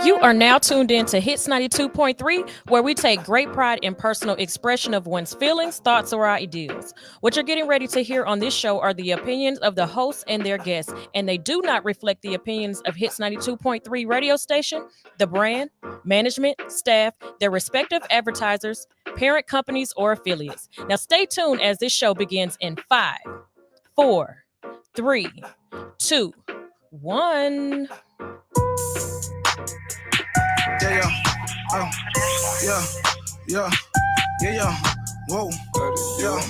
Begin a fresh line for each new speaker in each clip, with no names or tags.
You are now tuned in to Hits 92.3, where we take great pride in personal expression of one's feelings, thoughts, or ideals. What you're getting ready to hear on this show are the opinions of the hosts and their guests, and they do not reflect the opinions of Hits 92.3 radio station, the brand, management, staff, their respective advertisers, parent companies, or affiliates. Now stay tuned as this show begins in 5, 4, 3, 2, 1.
Yeah, yeah, yeah, yeah, whoa, yeah,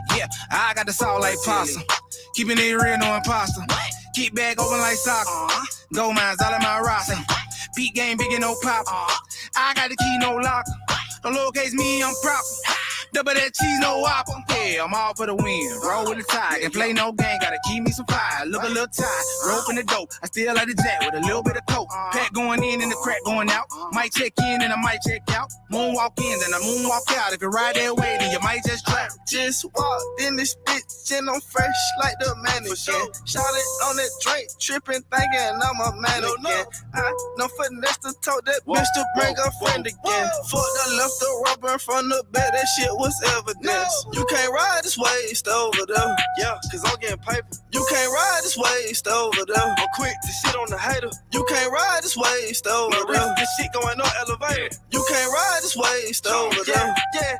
yeah. I got the salt like pasta, keeping it real, no imposter. Keep back open like soccer, gold mines all in my roster. Peak game, big and no pop. I got the key, no locker. Don't locate me, I'm proper. Double that cheese, no whopper. Yeah, I'm all for the win. Roll with the tide and play no game. Gotta keep me some fire. Look a little tight. Rope in the dope. I still like the jack with a little bit of coke. Pack going in and the crack going out. Might check in and I might check out. Moonwalk in, then I moonwalk out. If you ride that way, then you might just trap.
Just walked in this bitch and I'm fresh like the mannequin. Shot it on that drink, tripping, thinking I'm a mannequin. I know finesse to talk that bitch to bring a friend again. Fuck the left the rubber from the bed, that shit was evidence. You can't ride this waist over there. Yeah, cause I'm getting paper. You can't ride this waist over there. I'm quick to shit on the hater. You can't ride this waist over there. This shit going on elevator. You can't ride this waist over there. Yeah.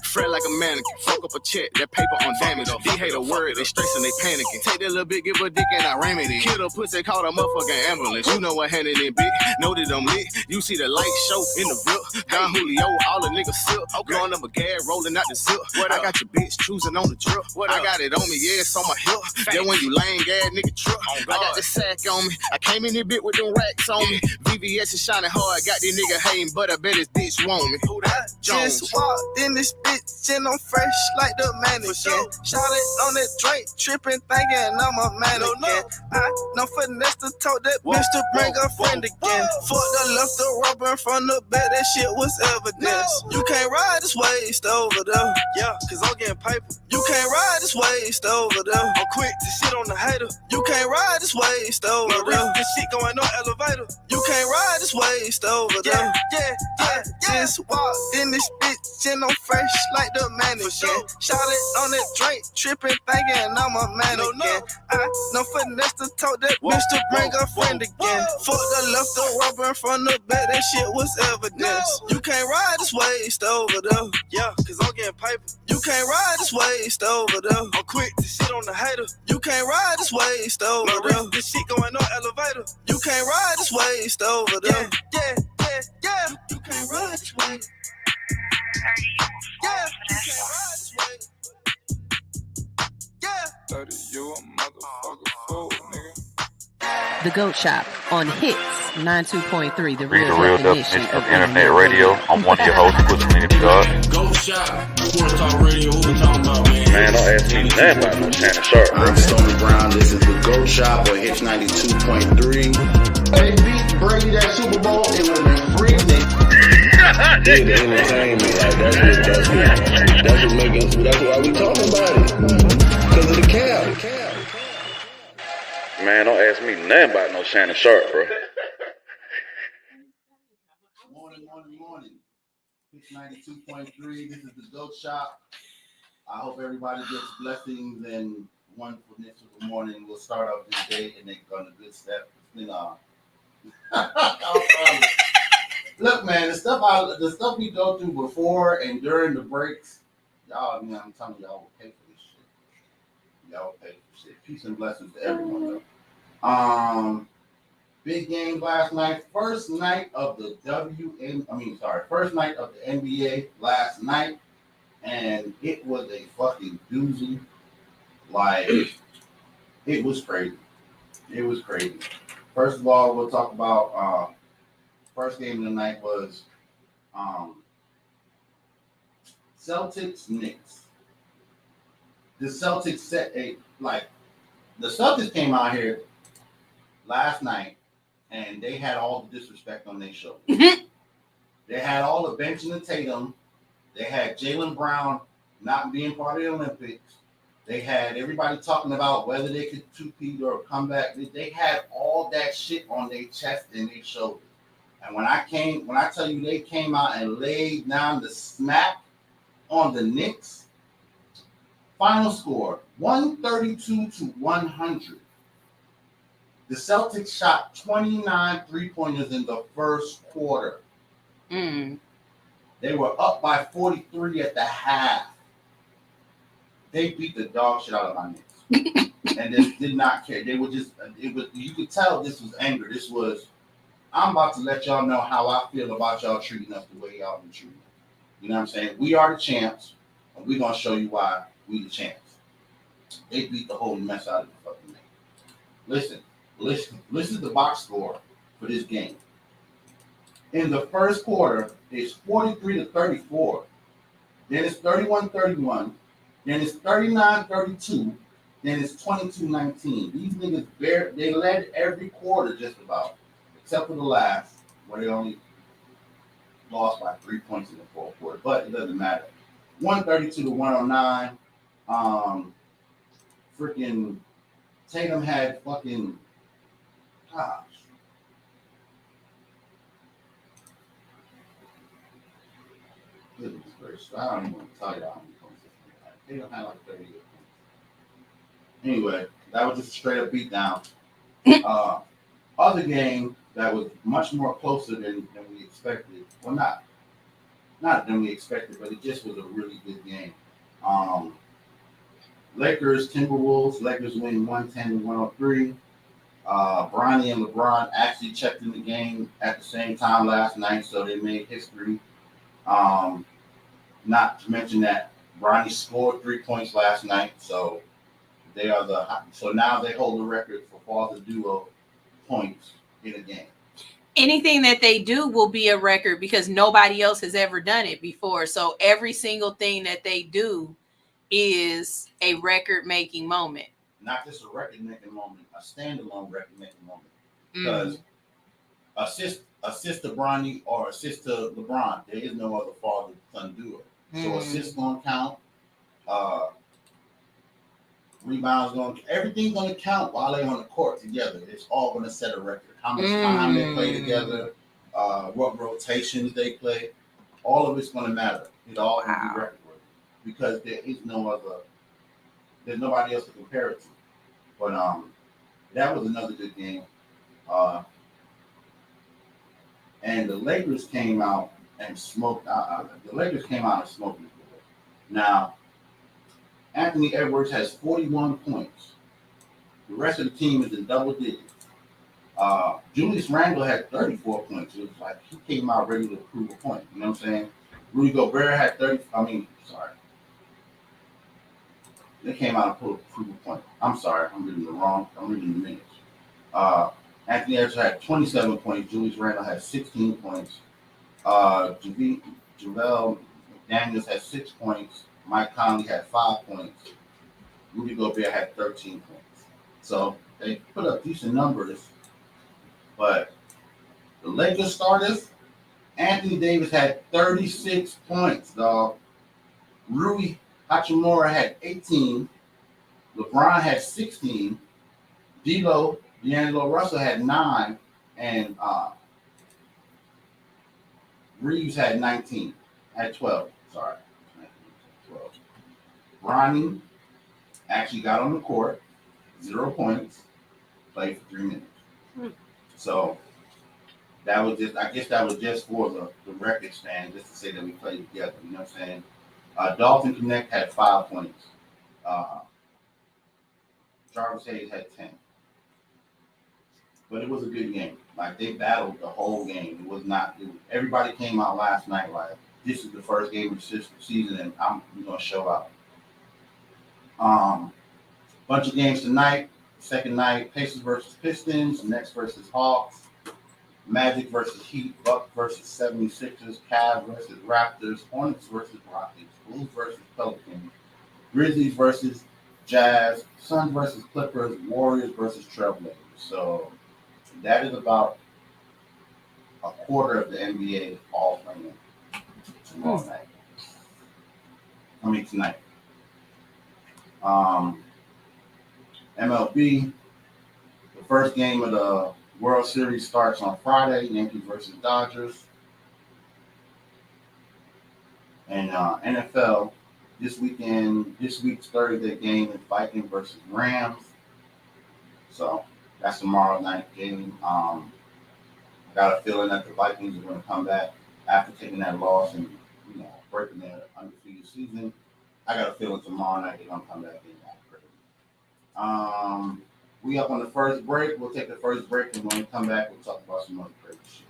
Fret like a mannequin. Fuck up a check. That paper on damage. They hate a word. They stressing, they panicking. Take that little bit, give a dick and I ram it in. Kill a pussy, call a motherfucking ambulance. You know what handed in big. Know that I'm lit. You see the light show in the VIP. Don Julio, all the niggas sip. Blowing up a gas, rolling out the zip. I got your bitch choosing on the drip. I got it on me, yeah, it's on my hip. Then when you lame gas, nigga trip. I got the sack on me. I came in this bit with them racks on me. VVS is shining hard. Got this nigga hating, but I bet his bitch want me. Who that? Jones.
Just walked in this bitch and I'm fresh like the mannequin. Shot it on that drink, tripping, thinking I'm a mannequin. I know finesse to talk that bitch to bring a friend again. Fuck the left the rubber from the bed, that shit was evidence. You can't ride this waist over there. Yeah, cause I'm getting paper. You can't ride this waist over there. I'm quick to shit on the hater. You can't ride this waist over there. This shit going on elevator. You can't ride this waist over there. Yeah. Just walked in this bitch and I'm fresh like the mannequin. Shot it on that drink, tripping, thinking I'm a mannequin. I know finesse to talk that bitch to bring a friend again. Fuck the left the rubber from the bed, that shit was evidence. You can't ride this waist over there. Yeah, cause I'm getting paper. You can't ride this waist over there. I'm quick to shit on the hater. You can't ride this waist over there. This shit going on elevator. You can't ride this waist over there. Yeah. You can't ride this waist. Yeah, you can't ride this waist. Yeah.
30, you a motherfucker fool, nigga.
The GOAT Shop on Hits 92.3, the
Read
real
the real
definition
definition of internet radio. I'm one of your hosts, Pushalini Da God.
GOAT Shop, Sports Talk Radio, what we talking about, man?
Man, don't ask me nothing about no Shannon Sharp, bro.
I'm Stony Brown. This is the GOAT Shop on Hits 92.3. They beat Brady that Super Bowl. It would have been freezing.
Yeah, the entertainment, like that's why we talking about it. Because of the cap.
Man, don't ask me nothing about no Shannon Sharp, bro.
Morning. It's 92.3. This is the GOAT Shop. I hope everybody gets blessings and wonderfulness of the morning. We'll start off this day and make on a good step. It's been look, man, the stuff we go through before and during the breaks, y'all, man, I'm telling y'all will pay for this shit. Y'all will pay for shit. Peace and blessings to everyone, though. Big game last night. First night of the NBA last night, and it was a fucking doozy. Like, it was crazy. First of all, we'll talk about first game of the night was Celtics-Knicks. The Celtics the Celtics came out here last night and they had all the disrespect on their show. They had all the benching of Tatum. They had Jaylen Brown not being part of the Olympics. They had everybody talking about whether they could two-peat or come back. They had all that shit on their chest and their shoulders. And when I tell you they came out and laid down the smack on the Knicks, final score 132-100. The Celtics shot 29 three-pointers in the first quarter. They were up by 43 at the half. They beat the dog shit out of my Knicks. And they did not care. They were just, you could tell this was anger. This was, I'm about to let y'all know how I feel about y'all treating us the way y'all been treating us. You know what I'm saying? We are the champs, and we're going to show you why we the champs. They beat the whole mess out of the fucking game. Listen to the box score for this game. In the first quarter, it's 43-34. Then it's 31-31. Then it's 39-32. Then it's 22-19. These niggas, they led every quarter just about, except for the last, where they only lost by 3 points in the fourth quarter. But it doesn't matter. 132-109. Freaking Tatum had fucking, gosh. Goodness gracious. I don't even want to tell you how many points this nigga had. Tatum had like 38 points. Anyway, that was just a straight up beatdown. Other game that was much more closer than we expected. Well, not than we expected, but it just was a really good game. Lakers, Timberwolves. Lakers win 110-103. Bronny and LeBron actually checked in the game at the same time last night, so they made history. Not to mention that Bronny scored 3 points last night, so so now they hold the record for father duo points in a game.
Anything that they do will be a record because nobody else has ever done it before. So every single thing that they do is a record-making moment.
Not just a record-making moment, a standalone record-making moment. Because assist to Bronny or assist to LeBron, there is no other father-son duo. So assists gonna count. Rebounds everything's gonna count while they're on the court together. It's all gonna set a record. How much time they play together, what rotations they play, all of it's gonna matter. It all can be record worthy because there's nobody else to compare it to. But that was another good game. And the Lakers came out and smoked. The Lakers came out and smoked. Now, Anthony Edwards has 41 points. The rest of the team is in double digits. Julius Randle had 34 points. It was like he came out ready to prove a point. You know what I'm saying? Rudy Gobert had 30. They came out and prove a point. I'm sorry. I'm reading the minutes. Anthony Edwards had 27 points. Julius Randle had 16 points. JaVale McDaniels had 6 points. Mike Conley had 5 points. Rudy Gobert had 13 points. So they put up decent numbers. But the Lakers starters, Anthony Davis had 36 points, dog. Rui Hachimura had 18. LeBron had 16. D'Angelo Russell had 9. And Reeves had 19. Had 12. Sorry. 12. Bronny actually got on the court, 0 points, played for 3 minutes. So that was just, I guess that was just for the record stand, just to say that we played together. You know what I'm saying? Dalton Connect had 5 points. Jarvis Hayes had 10. But it was a good game. Like, they battled the whole game. It was not, everybody came out last night like, this is the first game of the season, and we're going to show out. Bunch of games tonight. Second night, Pacers versus Pistons, Nets versus Hawks, Magic versus Heat, Bucks versus 76ers, Cavs versus Raptors, Hornets versus Rockets, Bulls versus Pelicans, Grizzlies versus Jazz, Suns versus Clippers, Warriors versus Trailblazers. So that is about a quarter of the NBA all playing tomorrow night. Tonight. MLB, the first game of the World Series starts on Friday, Yankees versus Dodgers. And NFL, this week's Thursday game is Vikings versus Rams. So that's tomorrow night game. I got a feeling that the Vikings are going to come back after taking that loss and breaking their undefeated season. I got a feeling tomorrow night they're going to come back in that crazy. We up on the first break. We'll take the first break, and when we come back, we'll talk about some other crazy shit.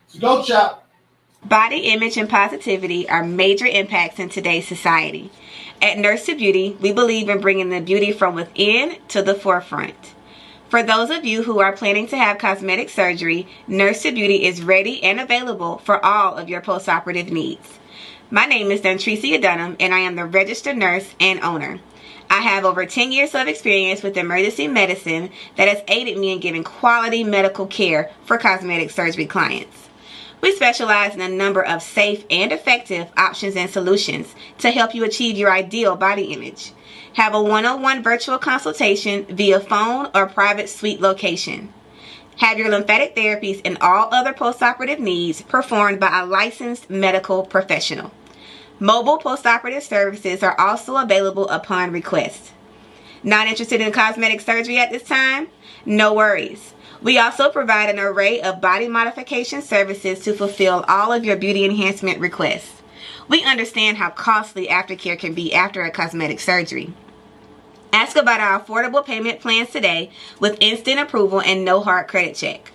So GOAT Shop.
Body image and positivity are major impacts in today's society. At Nurse to Beauty, we believe in bringing the beauty from within to the forefront. For those of you who are planning to have cosmetic surgery, Nurse to Beauty is ready and available for all of your post-operative needs. My name is Dontricia Dunham, and I am the registered nurse and owner. I have over 10 years of experience with emergency medicine that has aided me in giving quality medical care for cosmetic surgery clients. We specialize in a number of safe and effective options and solutions to help you achieve your ideal body image. Have a one-on-one virtual consultation via phone or private suite location. Have your lymphatic therapies and all other postoperative needs performed by a licensed medical professional. Mobile postoperative services are also available upon request. Not interested in cosmetic surgery at this time? No worries. We also provide an array of body modification services to fulfill all of your beauty enhancement requests. We understand how costly aftercare can be after a cosmetic surgery. Ask about our affordable payment plans today with instant approval and no hard credit check.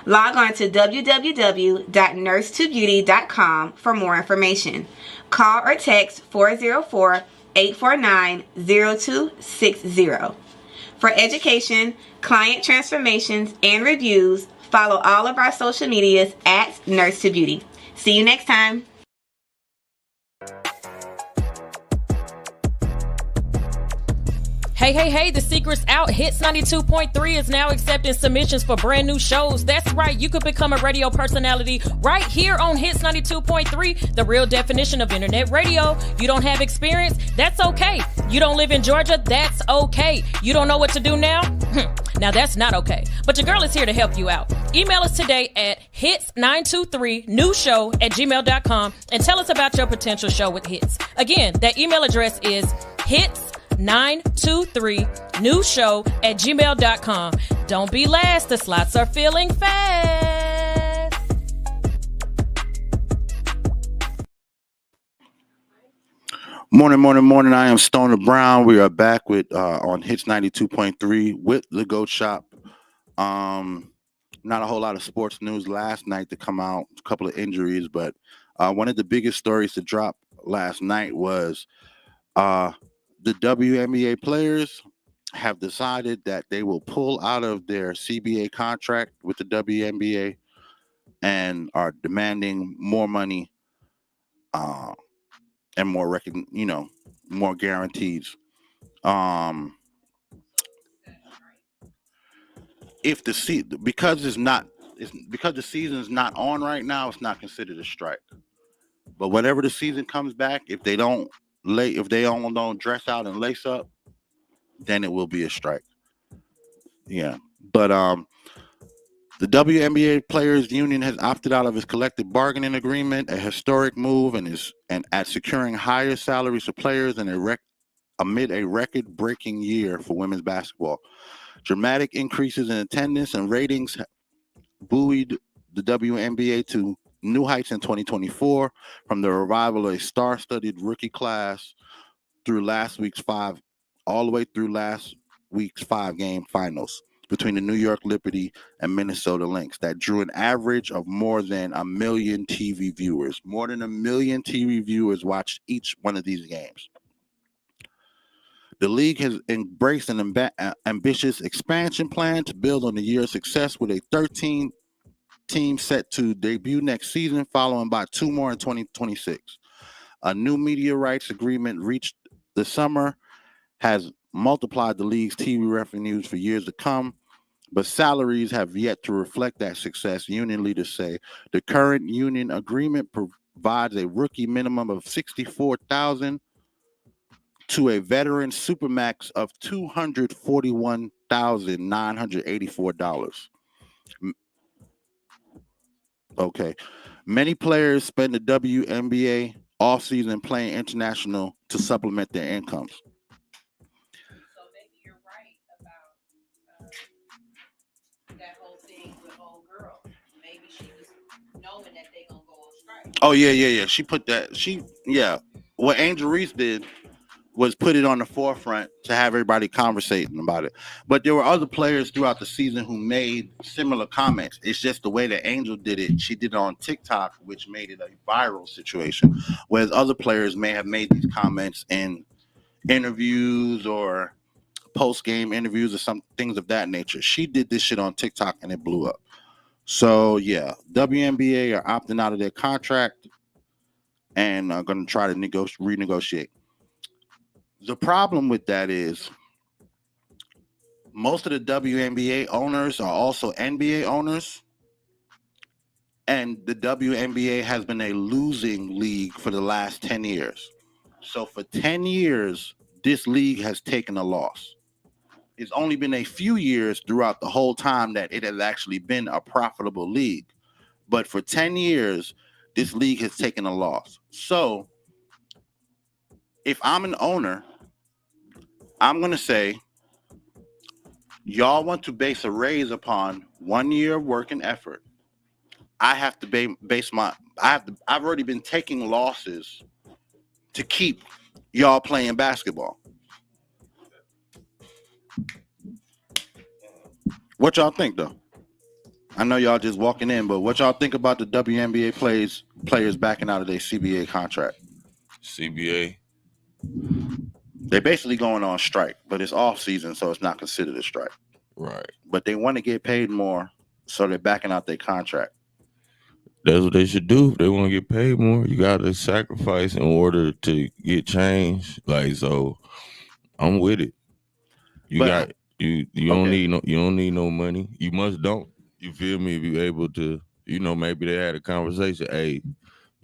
Log on to www.nurse2beauty.com for more information. Call or text 404-849-0260. For education, client transformations, and reviews, follow all of our social medias at Nurse to Beauty. See you next time.
Hey, the secret's out. Hits 92.3 is now accepting submissions for brand new shows. That's right, you could become a radio personality right here on Hits 92.3, the real definition of internet radio. You don't have experience? That's okay. You don't live in Georgia? That's okay. You don't know what to do now? Now that's not okay. But your girl is here to help you out. Email us today at hits923newshow@gmail.com and tell us about your potential show with Hits. Again, that email address is hits923newshow@gmail.com. Don't be last. The slots are filling fast.
Morning. I am Stoner Brown. We are back with on Hits 92.3 with the GOAT Shop. Not a whole lot of sports news last night to come out. A couple of injuries, but one of the biggest stories to drop last night was the WNBA players have decided that they will pull out of their CBA contract with the WNBA and are demanding more money and more more guarantees. If the because the season is not on right now, it's not considered a strike. But whenever the season comes back, if they don't dress out and lace up, then it will be a strike. Yeah. But the WNBA Players Union has opted out of its collective bargaining agreement, a historic move, and at securing higher salaries for players amid a record-breaking year for women's basketball. Dramatic increases in attendance and ratings buoyed the WNBA to new heights in 2024, from the revival of a star-studded rookie class all the way through last week's 5-game finals between the New York Liberty and Minnesota Lynx that drew an average of more than 1 million TV viewers. More than 1 million TV viewers watched each one of these games. The league has embraced an ambitious expansion plan to build on the year's success with a 13-team set to debut next season, following by 2 more in 2026. A new media rights agreement reached this summer has multiplied the league's TV revenues for years to come, but salaries have yet to reflect that success, union leaders say. The current union agreement provides a rookie minimum of $64,000, to a veteran supermax of $241,984. Okay. Many players spend the WNBA offseason playing international to supplement their incomes.
So maybe you're right about that whole thing with old girl. Maybe she was knowing that they gonna go on strike.
Oh yeah. She put that. What Angel Reese did was put it on the forefront to have everybody conversating about it. But there were other players throughout the season who made similar comments. It's just the way that Angel did it. She did it on TikTok, which made it a viral situation. Whereas other players may have made these comments in interviews or post-game interviews or some things of that nature. She did this shit on TikTok and it blew up. So yeah, WNBA are opting out of their contract and are going to try to renegotiate. The problem with that is most of the WNBA owners are also NBA owners, and the WNBA has been a losing league for the last 10 years. So for 10 years, this league has taken a loss. It's only been a few years throughout the whole time that it has actually been a profitable league. But for 10 years, this league has taken a loss. So if I'm an owner, I'm going to say, y'all want to base a raise upon 1 year of work and effort. I have to I've already been taking losses to keep y'all playing basketball. What y'all think though? I know y'all just walking in, but what y'all think about the WNBA players backing out of their CBA contract?
CBA?
They're basically going on strike, but it's off season, so it's not considered a strike.
Right.
But they want to get paid more, so they're backing out their contract.
That's what they should do. If they want to get paid more, you got to sacrifice in order to get change. Like, so I'm with it. You don't need no money. You don't. You feel me? If you able to, maybe they had a conversation. Hey,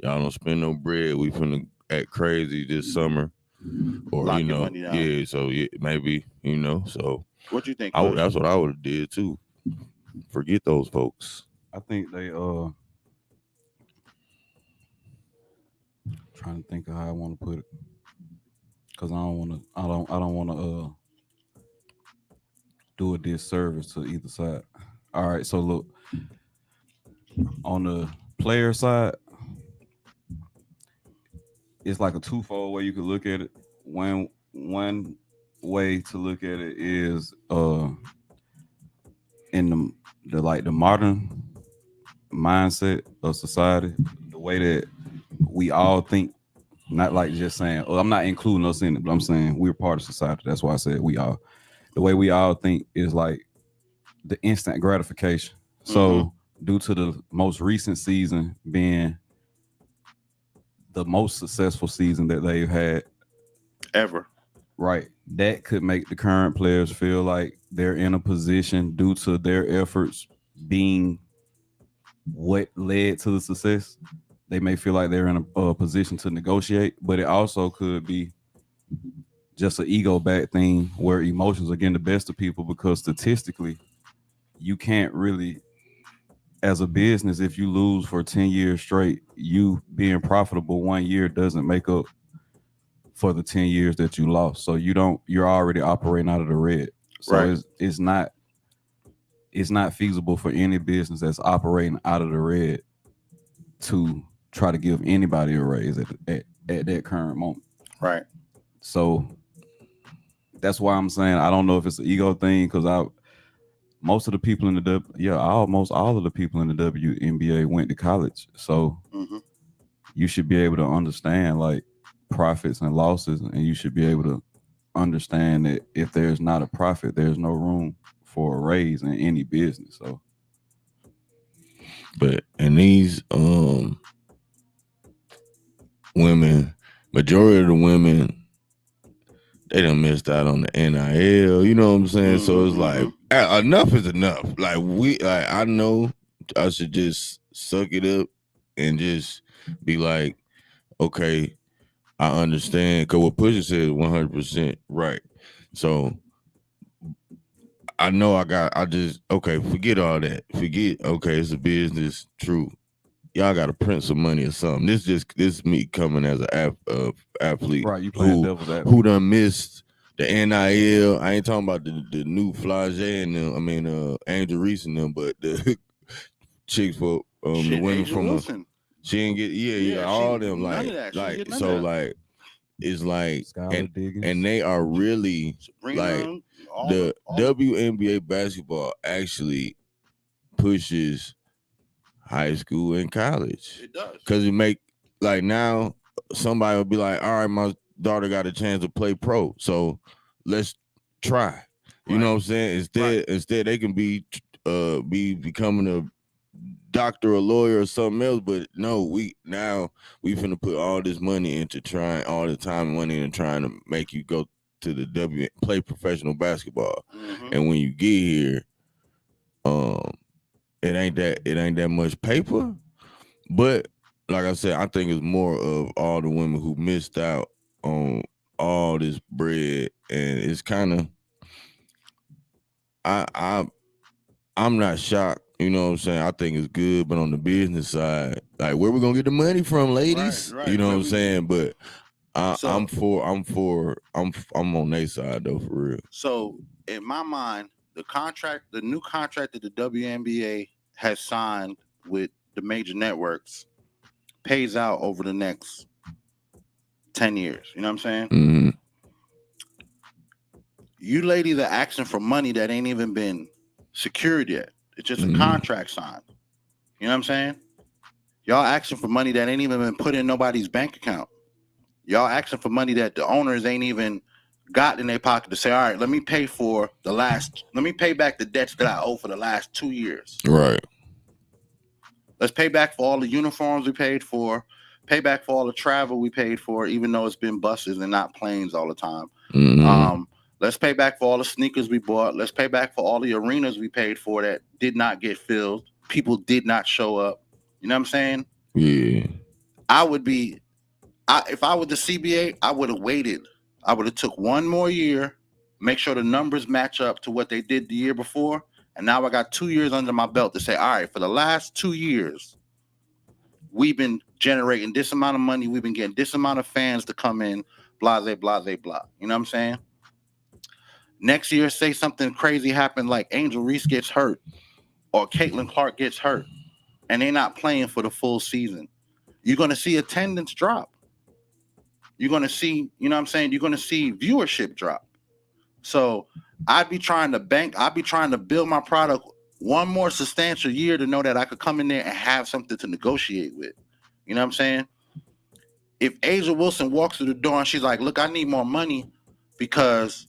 y'all don't spend no bread. We finna act crazy this summer. Or
lock your money down.
Yeah, so maybe, so
what you think?
That's what I would have did too. Forget those folks.
I think they trying to think of how I want to put it, because I don't want to do a disservice to either side. All right, so look, on the player side, it's like a twofold way you could look at it. One way to look at it is in the modern mindset of society, the way that we all think, not like just saying, I'm not including us in it, but I'm saying we're part of society. That's why I said we all. The way we all think is like the instant gratification. So due to the most recent season being the most successful season that they've had
ever,
right, that could make the current players feel like they're in a position, due to their efforts being what led to the success, they may feel like they're in a position to negotiate. But it also could be just an ego back thing where emotions are getting the best of people, because statistically you can't really, as a business, if you lose for 10 years straight, you being profitable 1 year doesn't make up for the 10 years that you lost. So you're already operating out of the red. So right. it's not feasible for any business that's operating out of the red to try to give anybody a raise at that current moment.
Right.
So that's why I'm saying I don't know if it's an ego thing, because almost all of the people in the WNBA went to college. So you should be able to understand like profits and losses, and you should be able to understand that if there's not a profit, there's no room for a raise in any business. So,
but and these women, majority of the women, they done missed out on the NIL, you know what I'm saying? So it's like enough is enough. Like I know I should just suck it up and just be like, okay, I understand because what Pusha said is 100% right. So I know forget all that. It's a business, true. Y'all got to print some money or something. This me coming as an athlete
Right, you playing
who
devil's advocate.
who done missed the NIL. I ain't talking about the new Flage and them. I mean Angel Reese and them, but the chicks for the women
Angel
from
Wilson.
She didn't get all them
none
like
of that. She didn't
like
get none
so
of that.
like it's like
Skylar Diggins.
and they are really
Sabrina,
like
all
the
the-
WNBA basketball actually pushes high school and college.
It does.
Because it make like now somebody will be like, all right, my daughter got a chance to play pro, so let's try. You know what I'm saying? Instead they can be becoming a doctor, a lawyer, or something else. But no, we finna put all this money into trying, all the time and money into trying to make you go to the play professional basketball.
Mm-hmm.
And when you get here, it ain't that much paper. But like I said, I think it's more of all the women who missed out on all this bread, and it's kind of I'm not shocked. You know what I'm saying? I think it's good, but on the business side, like where we gonna get the money from, ladies?
Right.
You know
Where
what I'm
we-
saying? But I'm on their side though, for real.
So in my mind, the new contract that the WNBA has signed with the major networks pays out over the next 10 years. You know what I'm saying?
Mm-hmm.
You ladies are asking for money that ain't even been secured yet. It's just a contract signed. You know what I'm saying? Y'all asking for money that ain't even been put in nobody's bank account. Y'all asking for money that the owners ain't even got in their pocket to say, all right, let me pay back the debts that I owe for the last 2 years.
Right.
Let's pay back for all the uniforms we paid for, pay back for all the travel we paid for, even though it's been buses and not planes all the time.
Mm-hmm.
Let's pay back for all the sneakers we bought. Let's pay back for all the arenas we paid for that did not get filled. People did not show up. You know what I'm saying?
Yeah.
If I was the CBA, I would have waited. I would have took one more year, make sure the numbers match up to what they did the year before. And now I got 2 years under my belt to say, all right, for the last 2 years, we've been generating this amount of money. We've been getting this amount of fans to come in, blah, blah, blah, blah. You know what I'm saying? Next year, say something crazy happened like Angel Reese gets hurt or Caitlin Clark gets hurt and they're not playing for the full season. You're going to see attendance drop. You're going to see, you know what I'm saying? You're going to see viewership drop. So I'd be trying to build my product one more substantial year to know that I could come in there and have something to negotiate with. You know what I'm saying? If Asia Wilson walks through the door and she's like, look, I need more money because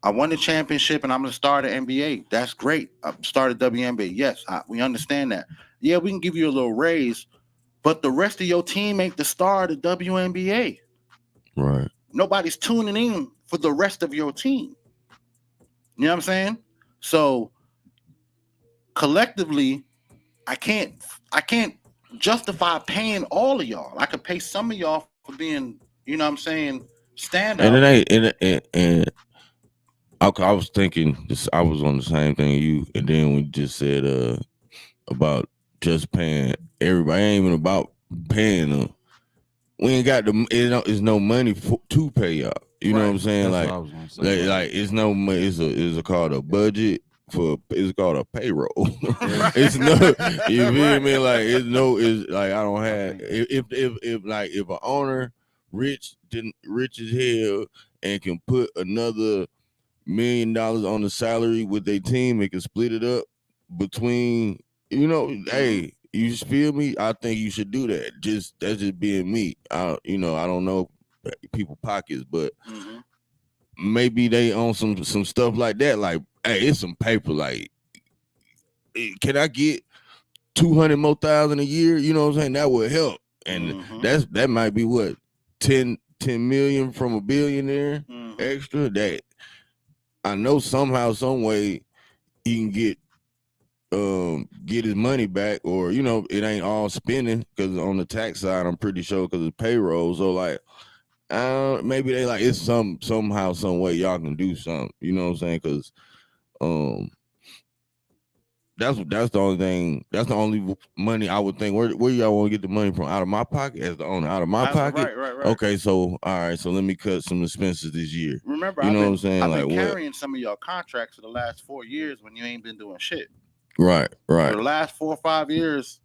I won the championship and I'm going to start the NBA. That's great. I started WNBA. Yes, we understand that. Yeah, we can give you a little raise, but the rest of your team ain't the star of the WNBA.
Right.
Nobody's tuning in for the rest of your team. You know what I'm saying? So collectively, I can't justify paying all of y'all. I could pay some of y'all for being, you know what I'm saying, stand up.
And it ain't and I was thinking this. I was on the same thing you, and then we just said about just paying everybody. It ain't even about paying them. We ain't got it's no money to pay y'all. You know what I'm saying?
That's
Like,
what I was gonna say.
like it's no money. It's called a budget for. It's called a payroll. It's no. You feel me? Like it's like I don't have. If an owner rich as hell and can put another $1 million on the salary with their team and can split it up between, hey, you feel me? I think you should do that. That's just being me. I don't know people pockets, but maybe they own some stuff like that. Like, hey, it's some paper. Like, can I get 200 more thousand a year? You know what I'm saying? That would help. And that might be what 10 million from a billionaire extra. That I know somehow, some way he can get his money back, or it ain't all spending because on the tax side, I'm pretty sure because it's payroll. So like, Maybe they like it's somehow, some way y'all can do something. You know what I'm saying? Because that's the only thing. That's the only money I would think. Where y'all want to get the money from? Out of my pocket as the owner? Out of my pocket?
Right.
Okay, so all right. So let me cut some expenses this year.
Remember,
you know what I'm saying?
I've
like
been
what?
carrying some of your contracts for the last 4 years when you ain't been doing shit.
Right.
For the last 4 or 5 years,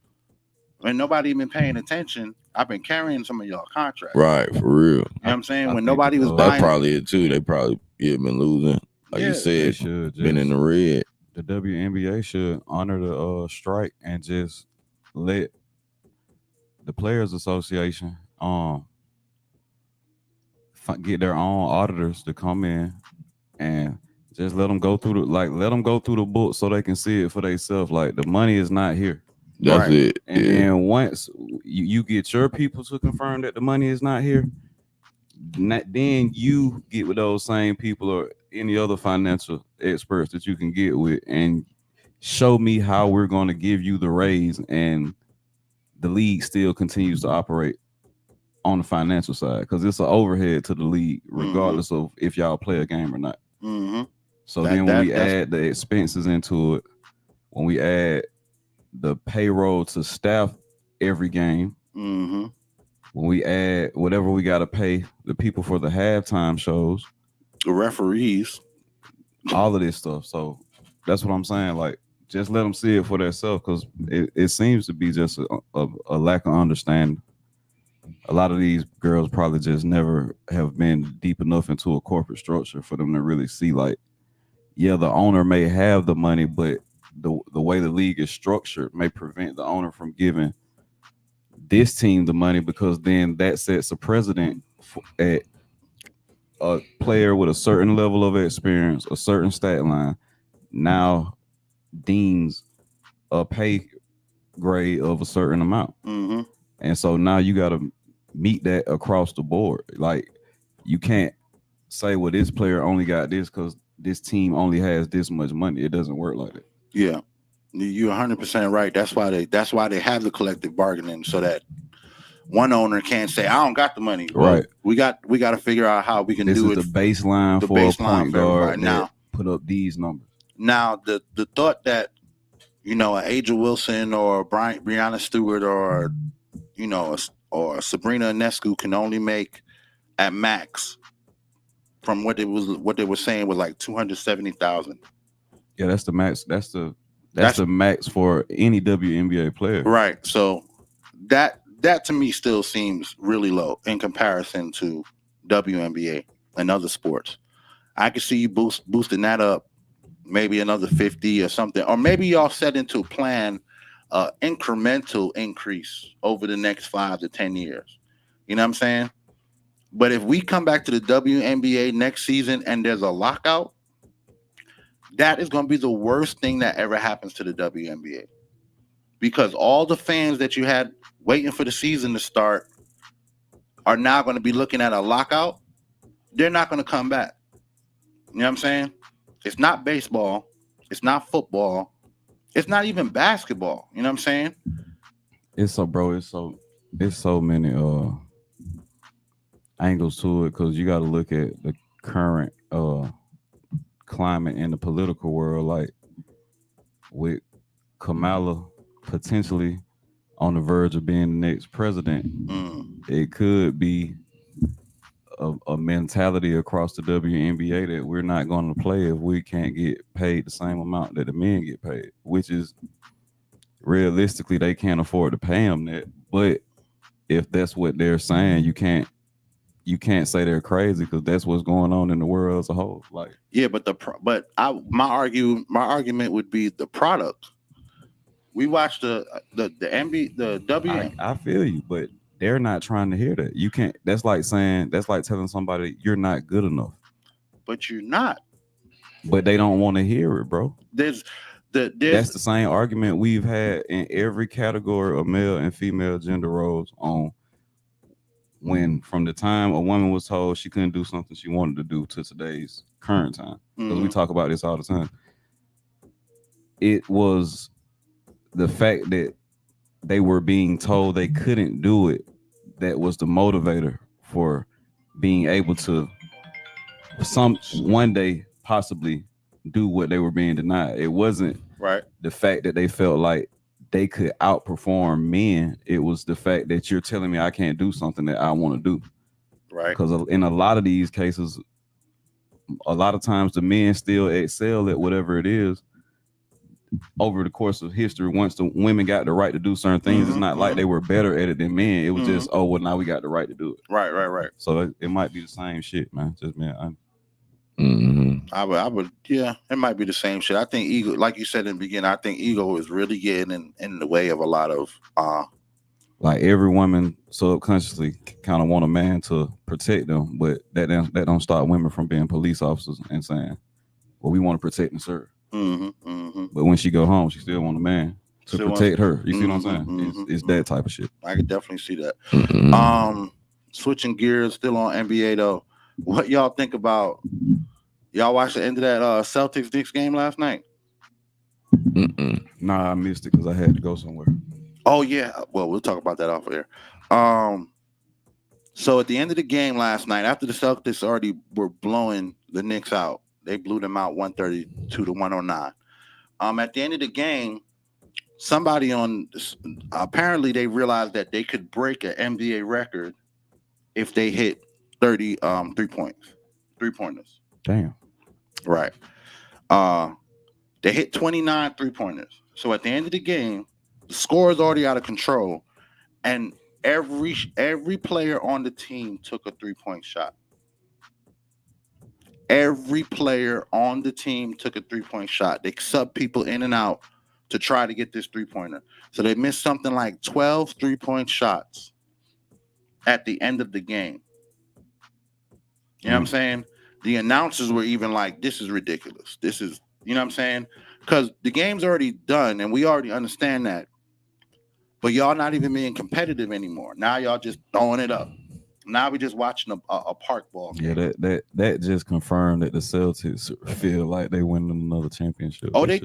when nobody been paying attention, I've been carrying some of y'all contracts.
Right, for real.
You know what I'm saying? When nobody was
That's
buying,
probably it too. They probably been losing. Like you said,
they should
been in the red.
The WNBA should honor the strike and just let the Players Association get their own auditors to come in and just let them go through the book so they can see it for themselves. Like the money is not here.
That's it.
And then once you get your people to confirm that the money is not here, then you get with those same people or any other financial experts that you can get with and show me how we're going to give you the raise and the league still continues to operate on the financial side, because it's an overhead to the league regardless of if y'all play a game or not. So then when we add the expenses into it, when we add the payroll to staff every game, when we add whatever we got to pay the people for the halftime shows,
the referees,
all of this stuff. So that's what I'm saying. Like, just let them see it for themselves, because it seems to be just a lack of understanding. A lot of these girls probably just never have been deep enough into a corporate structure for them to really see, like, yeah, the owner may have the money, but the way the league is structured may prevent the owner from giving this team the money, because then that sets a precedent at a player with a certain level of experience, a certain stat line, now deems a pay grade of a certain amount. And so now you got to meet that across the board. Like, you can't say, well, this player only got this because this team only has this much money. It doesn't work like that.
Yeah, you're 100% right. That's why they have the collective bargaining, so that one owner can't say, I don't got the money. Well,
right.
We got to figure out how we can do it.
This is the baseline for a point guard. Now put up these numbers.
Now the thought that, you know, an Aja Wilson or Brianna Stewart or, you know, or Sabrina Ionescu can only make at max, from what they were saying, was like $270,000.
Yeah, that's the max. That's the max for any WNBA player.
Right. So that to me still seems really low in comparison to WNBA and other sports. I could see you boosting that up maybe another 50 or something, or maybe y'all set into plan incremental increase over the next 5 to 10 years. You know what I'm saying? But if we come back to the WNBA next season and there's a lockout, that is going to be the worst thing that ever happens to the WNBA, because all the fans that you had waiting for the season to start are now going to be looking at a lockout. They're not going to come back. You know what I'm saying? It's not baseball. It's not football. It's not even basketball. You know what I'm saying?
It's so many angles to it, because you got to look at the current climate in the political world. Like, with Kamala potentially on the verge of being the next president, it could be a mentality across the WNBA that we're not going to play if we can't get paid the same amount that the men get paid, which is realistically they can't afford to pay them that. But if that's what they're saying, you can't say they're crazy, because that's what's going on in the world as a whole. Like,
yeah, but my argument would be the product. We watched the NBA, the W.
I feel you, but they're not trying to hear that. You can't. That's like telling somebody you're not good enough.
But you're not.
But they don't want to hear it, bro.
That's
the same argument we've had in every category of male and female gender roles, on when from the time a woman was told she couldn't do something she wanted to do to today's current time. Because we talk about this all the time. It was the fact that they were being told they couldn't do it that was the motivator for being able to one day possibly do what they were being denied. It wasn't the fact that they felt like they could outperform men. It was the fact that you're telling me I can't do something that I want to do.
Right.
Because in a lot of these cases, a lot of times the men still excel at whatever it is. Over the course of history, once the women got the right to do certain things, it's not like they were better at it than men. It was just, oh, well, now we got the right to do it.
Right.
So it might be the same shit, man. Just man,
I would, yeah, it might be the same shit. I think ego, like you said in the beginning, I think ego is really getting in the way of a lot of
like every woman subconsciously kind of want a man to protect them, but that don't stop women from being police officers and saying, well, we want to protect and serve. But when she go home, she still want a man to protect her. You see what I'm saying? It's that type of shit.
I could definitely see that. Switching gears, still on NBA though. What y'all think about? Y'all watched the end of that Celtics Knicks game last night?
Nah, I missed it because I had to go somewhere.
Oh yeah. Well, we'll talk about that off air. So at the end of the game last night, after the Celtics already were blowing the Knicks out, they blew them out 132 to 109. At the end of the game, somebody apparently they realized that they could break an NBA record if they hit 30 3-pointers.
Damn.
Right. They hit 29 3-pointers. So at the end of the game, the score is already out of control, and every player on the team took a 3-point shot. Every player on the team took a 3-point shot. They sub people in and out to try to get this 3-pointer. So they missed something like 12 3-point shots at the end of the game. You know what I'm saying? The announcers were even like, this is ridiculous. This is, you know what I'm saying? Because the game's already done and we already understand that. But y'all not even being competitive anymore. Now y'all just throwing it up. Now we're just watching a park ball game.
Yeah, that just confirmed that the Celtics feel like they winning another championship.
Oh, they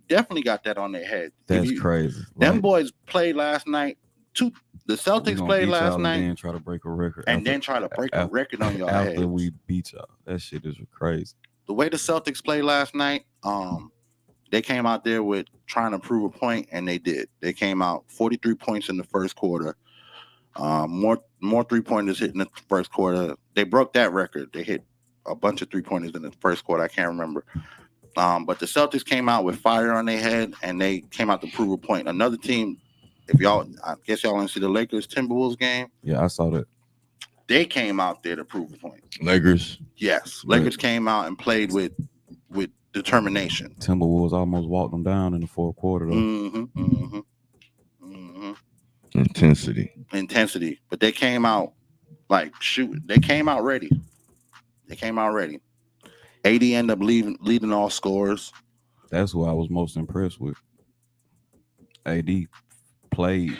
definitely got that on their head.
That's crazy.
Them boys played last night. The Celtics played last night.
And then try to break a record.
Then try to break a record on y'all head.
After we beat y'all. That shit is crazy.
The way the Celtics played last night, they came out there with trying to prove a point, and they did. They came out 43 points in the first quarter. More 3-pointers hit in the first quarter. They broke that record. They hit a bunch of 3-pointers in the first quarter. I can't remember. But the Celtics came out with fire on their head, and they came out to prove a point. Another team, I guess y'all want to see the Lakers Timberwolves game.
Yeah, I saw that.
They came out there to prove a point.
Lakers?
Yes. Lakers came out and played with determination.
Timberwolves almost walked them down in the fourth quarter, though.
Intensity. But they came out like shooting. They came out ready. AD ended up leading all scores.
That's who I was most impressed with. AD played.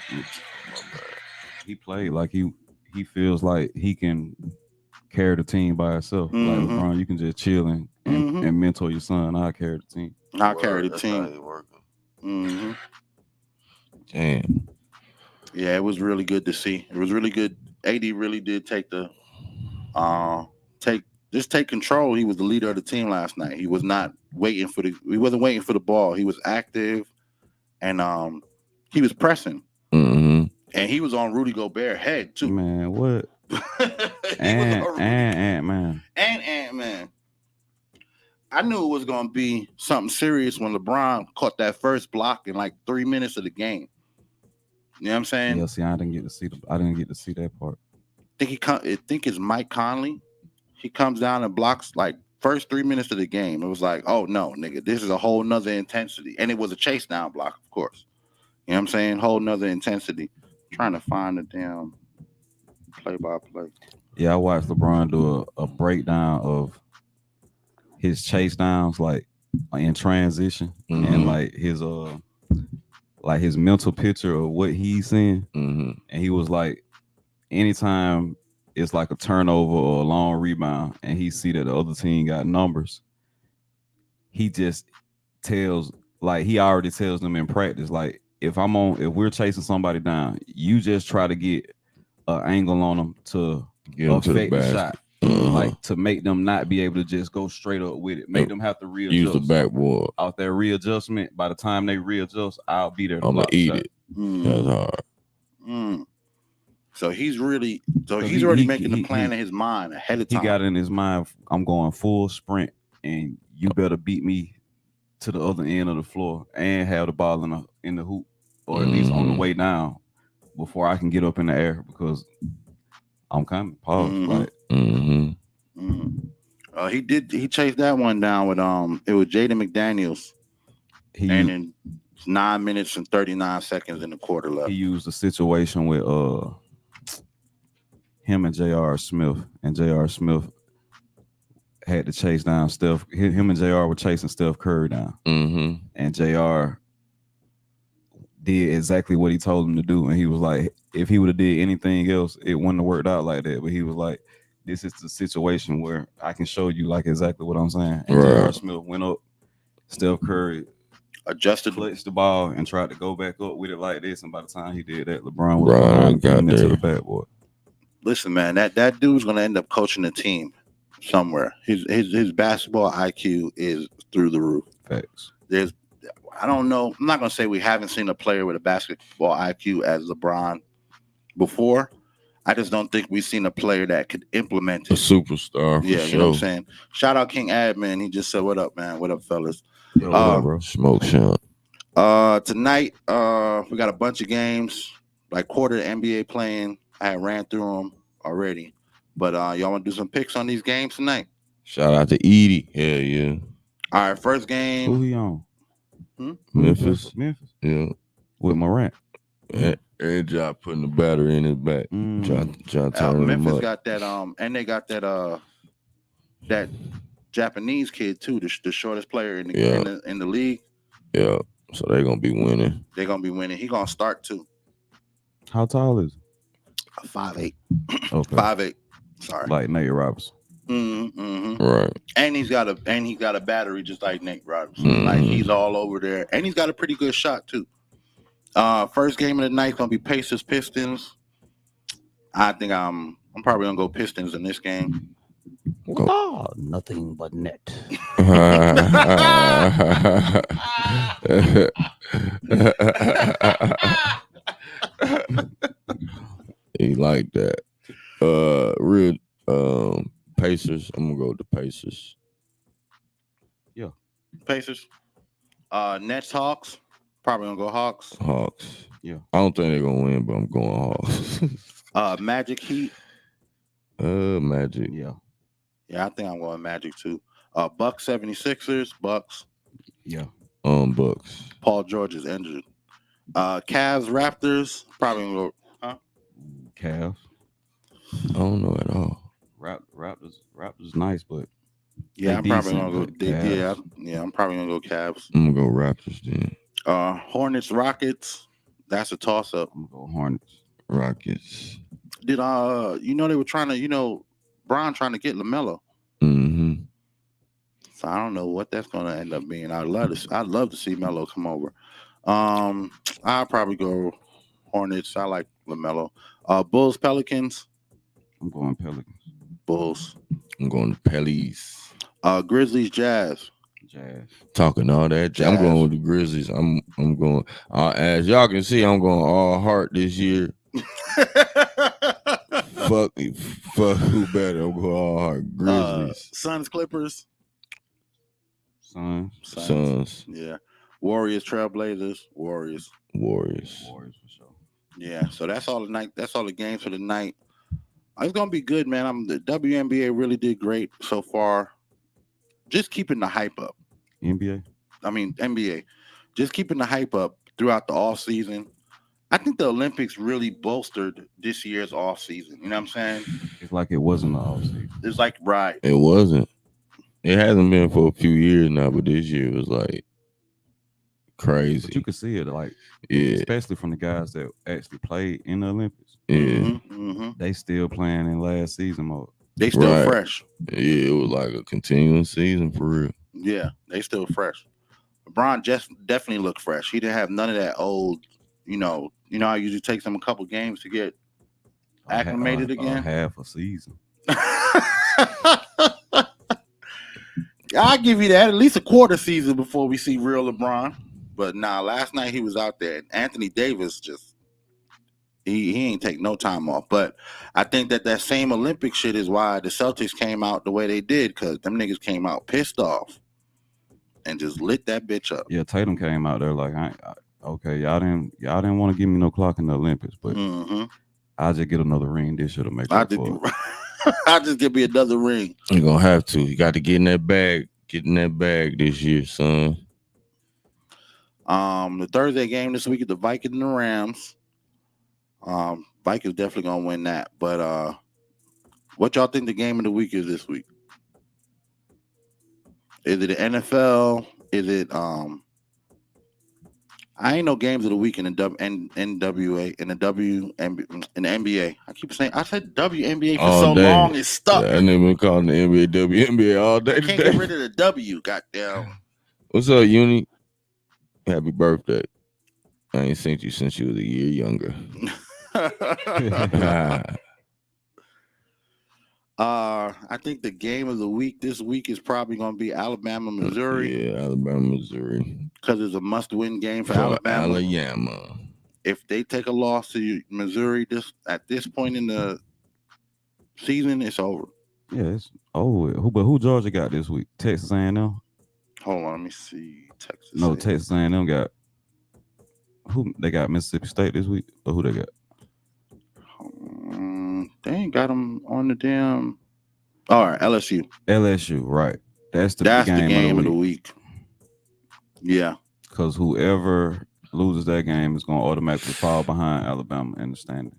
He played like he feels like he can carry the team by himself. Like LeBron, you can just chill and mentor your son. I'll carry the team.
I'll carry the team.
Damn.
Yeah, it was really good to see. It was really good. AD really did take take control. He was the leader of the team last night. He was not waiting he wasn't waiting for the ball. He was active, and he was pressing. And he was on Rudy Gobert's head too.
Man, what? Ant-Man.
I knew it was gonna be something serious when LeBron caught that first block in like 3 minutes of the game. You know what I'm saying?
Yeah, see, I didn't get to see that part.
I think it's Mike Conley. He comes down and blocks like first 3 minutes of the game. It was like, oh no, nigga, this is a whole nother intensity. And it was a chase down block, of course. You know what I'm saying? Whole nother intensity. Trying to find the damn play-by-play.
Yeah, I watched LeBron do a breakdown of his chase downs, like in transition, and like his mental picture of what he's seeing. And he was like, anytime it's like a turnover or a long rebound, and he see that the other team got numbers, he just tells, like he already tells them in practice, like if we're chasing somebody down, you just try to get an angle on them to affect the shot. like to make them not be able to just go straight up with it. Make them have to readjust.
Use the backboard.
Out there readjustment. By the time they readjust, I'll be there.
I'm gonna eat it. That's hard.
So he's already making the plan in his mind ahead of time.
He got in his mind, I'm going full sprint, and you better beat me to the other end of the floor and have the ball in the hoop, or at least on the way down before I can get up in the air because I'm coming. Pause. Like,
he chased that one down with it was Jaden McDaniels, and in 9 minutes and 39 seconds in the quarter left.
He used a situation with him and J.R. Smith, and J.R. Smith had to chase down Steph. Him and J.R. were chasing Steph Curry down, and J.R. did exactly what he told him to do, and he was like, if he would have did anything else, it wouldn't have worked out like that. But he was like, this is the situation where I can show you like exactly what I'm saying. And J.R. Smith went up, Steph Curry
adjusted,
clutched the ball, and tried to go back up with it like this. And by the time he did that, LeBron was getting into the backboard.
Listen, man, that dude's gonna end up coaching the team somewhere. His basketball IQ is through the roof.
Facts.
I don't know. I'm not gonna say we haven't seen a player with a basketball IQ as LeBron before. I just don't think we've seen a player that could implement it.
A superstar. For
you know what I'm saying? Shout out King Admin. He just said, "What up, man? What up, fellas?"
Yo, what up, bro? Smoke shot.
Tonight, we got a bunch of games, like quarter NBA playing. I had ran through them already, but y'all want to do some picks on these games tonight?
Shout out to Edie. Yeah.
All right, first game.
Who he on?
Memphis.
Yeah. With Morant.
And John putting the battery in his back. John turning
Memphis got that and they got that that Japanese kid too, the shortest player in the league.
Yeah. So they're gonna be winning.
They're gonna be winning. He gonna start too.
How tall is he?
5'8".
Okay.
5'8". Sorry.
Like Nate Robinson.
Right.
And he's got a battery just like Nate Robinson. Like he's all over there. And he's got a pretty good shot too. First game of the night gonna be Pacers Pistons. I think I'm probably gonna go Pistons in this game.
Nothing but net.
He like that. Pacers. I'm gonna go with the Pacers.
Yeah. Pacers. Nets Hawks. Probably gonna go Hawks.
Hawks.
Yeah.
I don't think they're gonna win, but I'm going Hawks.
Magic Heat.
Magic.
Yeah, I think I'm going Magic too. Bucks 76ers. Bucks.
Yeah.
Bucks.
Paul George is injured. Cavs Raptors. Probably gonna go.
Cavs.
I don't know at all.
Raptors nice, but
yeah, I'm probably gonna go. I'm probably gonna go Cavs.
I'm gonna go Raptors then.
Hornets Rockets. That's a toss up.
I'm gonna go Hornets.
Rockets.
Did they were trying to Bron trying to get LaMelo. So I don't know what that's gonna end up being. I'd love to see Melo come over. I'll probably go Hornets. I like LaMelo. Bulls Pelicans.
I'm going Pelicans.
Bulls.
I'm going to Pellies.
Grizzlies Jazz.
Talking all that jazz. I'm going with the Grizzlies. I'm going. As y'all can see, I'm going all heart this year. Fuck who better? I'm going all heart. Grizzlies.
Suns Clippers.
Suns.
Yeah. Warriors Trailblazers. Warriors
for
sure. Yeah. So that's all the night. That's all the games for the night. It's gonna be good, man. The WNBA really did great so far. Just keeping the hype up. NBA. Just keeping the hype up throughout the off season. I think the Olympics really bolstered this year's off season. You know what I'm saying?
It's like it wasn't the off season.
It's like right.
It wasn't. It hasn't been for a few years now, but this year was like crazy.
But you could see it, especially from the guys that actually played in the Olympics.
Yeah.
They still playing in last season mode.
They still fresh.
Yeah, it was like a continuing season for real.
Yeah, they still fresh. LeBron just definitely looked fresh. He didn't have none of that old, how it usually takes him a couple games to get acclimated again.
Half a season.
I'll give you that. At least a quarter season before we see real LeBron. But nah, last night he was out there. Anthony Davis just he ain't take no time off. But I think that same Olympic shit is why the Celtics came out the way they did, because them niggas came out pissed off and just lit that bitch up.
Yeah, Tatum came out there like, okay, y'all didn't want to give me no clock in the Olympics, but I'll just get another ring this year to make up for it.
I'll just give me another ring.
You're gonna have to. You got to get in that bag. Get in that bag this year, son.
The Thursday game this week is the Vikings and the Rams. Vikings definitely gonna win that. But what y'all think the game of the week is this week? Is it the NFL? Is it I ain't no games of the week in the NWA in the NBA. I keep saying I said WNBA for
all
so
day.
long it's stuck.
Yeah, I never been calling the NBA WNBA all day.
I can't get rid of the W. Goddamn.
What's up, Uni? Happy birthday. I ain't seen you since you was a year younger.
I think the game of the week this week is probably going to be Alabama, Missouri.
Yeah, Alabama, Missouri.
Because it's a must-win game for Alabama.
Alabama.
If they take a loss to Missouri at this point in the season, it's over.
Yeah, it's over. Who Georgia got this week? Texas A&M?
Hold on, let me see. Texas.
No, Texas A&M got who? They got Mississippi State this week, or who they got?
They ain't got them on the damn. All right, LSU.
LSU, right? That's the game of the week.
Yeah,
because whoever loses that game is going to automatically fall behind Alabama in the standings.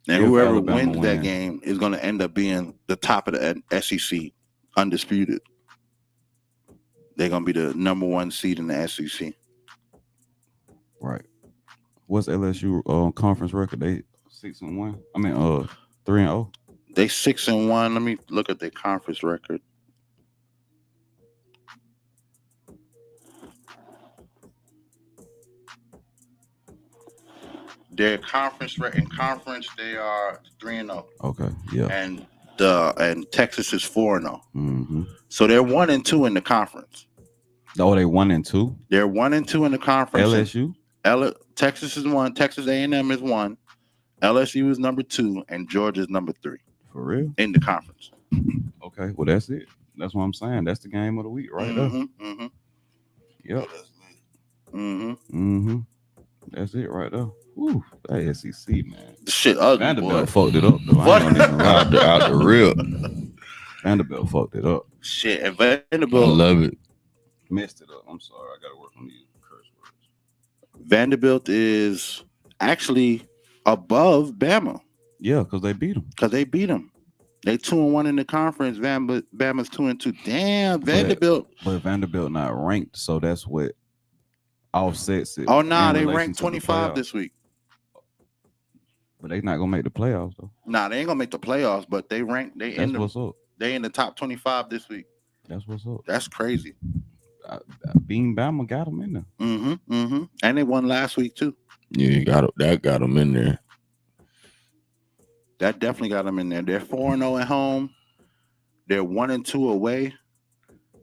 And whoever wins that game is going to end up being the top of the SEC, undisputed. They're going to be the number one seed in the SEC.
Right. What's LSU conference record? They 6-1. I mean, 3-0.
They 6-1. Let me look at their conference record. Their conference in conference they are 3-0.
Okay, yeah.
And Texas is 4-0.
Mm-hmm.
So they're 1-2 in the conference.
Oh, they 1-2.
They're 1-2 in the conference.
LSU.
Texas is 1. Texas A&M is 1. LSU is number 2, and Georgia is number 3.
For real?
In the conference.
Okay, well that's it. That's what I'm saying. That's the game of the week right there.
Mm-hmm.
Yep.
Mm-hmm.
Mm-hmm. That's it right there. Woo, that SEC, man.
The shit ugly,
Vanderbilt fucked it up, though.
What?
Out the rip.
Vanderbilt fucked it up.
Shit, and Vanderbilt.
I love it.
Messed it up. I'm sorry. I got to work on these curse words.
Vanderbilt is actually above Bama.
Yeah, because they beat them.
They 2-1 in the conference. Bama's 2-2. Damn, Vanderbilt.
But Vanderbilt not ranked, so that's what offsets it.
Oh, nah, they ranked 25 this week.
But they not gonna make the playoffs though.
Nah, they ain't gonna make the playoffs, but they ranked.
What's up.
They in the top 25 this week.
That's what's up.
That's crazy.
Being Bama got them in there.
Mm-hmm. And they won last week too.
Yeah, that got them in there.
That definitely got them in there. They're 4-0 at home. They're 1-2 away,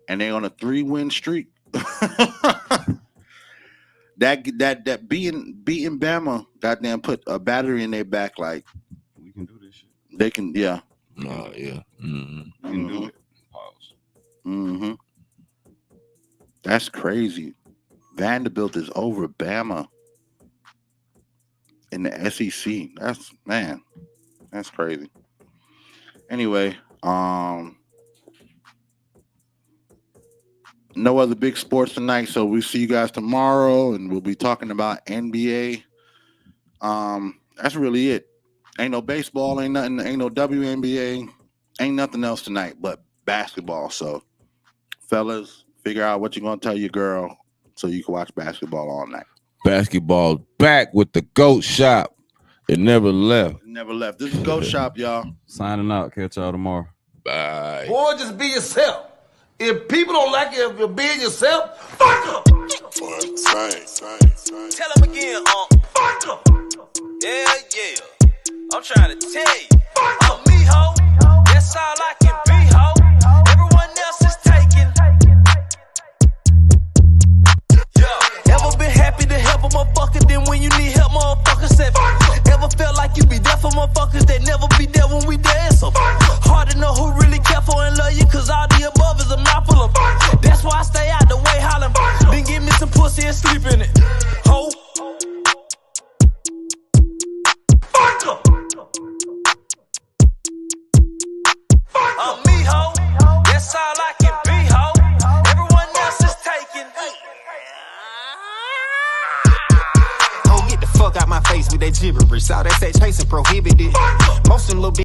and they're on a 3-win streak. That beating Bama goddamn put a battery in their back. Like
we can do this shit.
They can, yeah.
Oh yeah. Mm-hmm.
We can do it. Pause.
Mm-hmm. That's crazy. Vanderbilt is over Bama in the SEC. That's crazy. Anyway, no other big sports tonight, so we'll see you guys tomorrow, and we'll be talking about NBA. That's really it. Ain't no baseball, ain't nothing, ain't no WNBA, ain't nothing else tonight but basketball. So, fellas, figure out what you're gonna tell your girl so you can watch basketball all night.
Basketball back with the GOAT Shop. It never left.
Never left. This is GOAT Shop, y'all.
Signing out. Catch y'all tomorrow.
Bye.
Boy, just be yourself. If people don't like you, if you're being yourself, fuck them.
Tell them again, fuck them. Yeah. I'm trying to tell you. I'm me, ho. That's all I can be, ho.
all that sex chasing prohibited. Most of them little